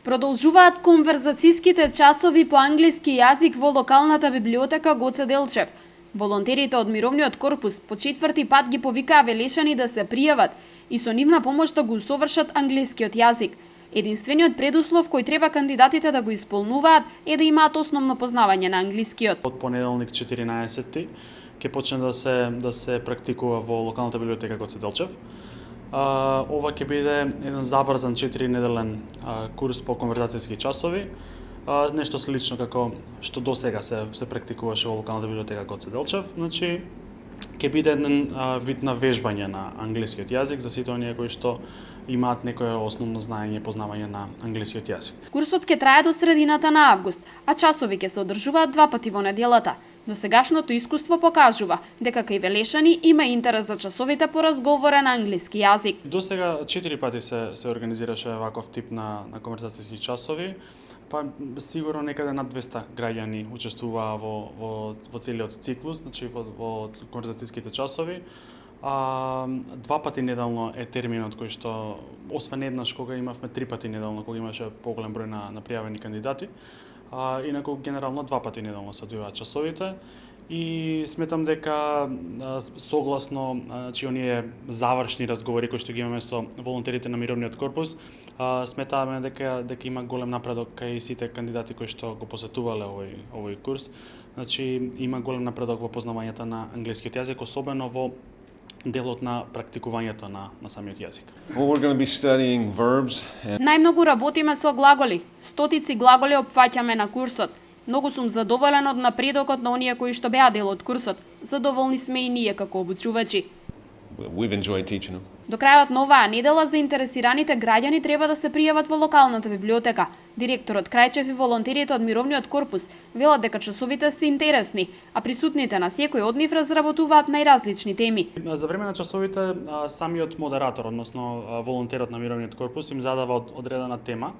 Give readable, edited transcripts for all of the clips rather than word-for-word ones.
Продолжуваат конверзацијските часови по англиски јазик во локалната библиотека Гоце Делчев. Волонтерите од Мировниот корпус по четврти пат ги повикаа велешани да се пријават и со нивна помош да го усовршат англискиот јазик. Единствениот предуслов кој треба кандидатите да го исполнуваат е да имаат основно познавање на англискиот. Од понеделник 14 ќе почне да се практикува во локалната библиотека Гоце Делчев. Ова ќе биде еден забрзан 4-неделен курс по конверзацијски часови, нешто слично како што досега се практикуваше во локалната библиотека Гоце Делчев. Значи ќе биде еден вид на вежбање на англискиот јазик за сите оние кои што имаат некое основно знаење и познавање на англискиот јазик. Курсот ќе трае до средината на август, а часови ќе се одржуваат 2 пати во неделата. Досегашното искуство покажува дека кај велешани има интерес за часовите по разговорен англиски јазик. Досега 4 пати се организираше ваков тип на конверзацијски часови, па сигурно некаде над 200 граѓани учествуваа во целиот циклус, значи во конверзацијските часови. 2 пати неделно е терминот кој што, освен еднаш кога имавме 3 пати неделно, кога имаше поголем број на пријавени кандидати. Инаку генерално 2 пати неделно се одвиваат часовите и сметам дека согласно оние завршни разговори кои што ги имаме со волонтерите на Мировниот корпус, сметаме дека има голем напредок кај сите кандидати кои што го посетувале овој курс. Значи има голем напредок во познавањето на англискиот јазик, особено во делот на практикувањето на самиот јазик. Well, we're going to be studying verbs. Најмногу работиме со глаголи. Стотици глаголи опфаќаме на курсот. Многу сум задоволен од напредокот на оние кои што беа дел од курсот. Задоволни сме и ние како обучувачи. We've enjoyed teaching them. До крајот на оваа недела заинтересираните граѓани треба да се пријават во локалната библиотека. Директорот Крајчев и волонтерите од Мировниот корпус велат дека часовите се интересни, а присутните на секој од нив разработуваат најразлични теми. За време на часовите самиот модератор, односно волонтерот на Мировниот корпус им задава одредена тема.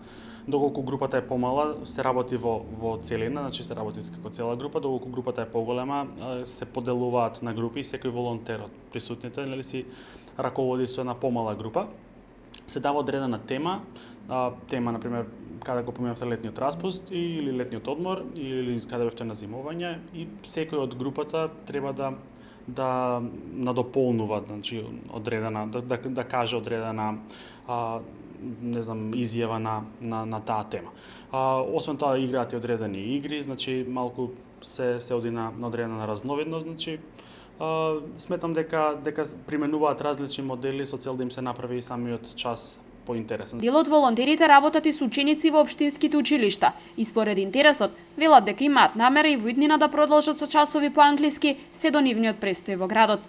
Доколку групата е помала, се работи во целина, значи се работи како цела група, доколку групата е поголема, се поделуваат на групи и секој волонтер од присутните си раководи со една помала група. Се дава одредена тема, например, каде го поминавте летниот распуст или летниот одмор или каде бевте на зимување и секој од групата треба да надополнува, значи одредена да каже одредена изјава на таа тема. Освен тоа играат и одредени игри, значи малку се оди на одредена разновидност, значи сметам дека применуваат различни модели со цел да им се направи самиот час поинтересен. Дел од волонтерите работат и со ученици во општинските училишта и според интересот велат дека имаат намера и во иднина да продолжат со часови по англиски се до нивниот престој во градот.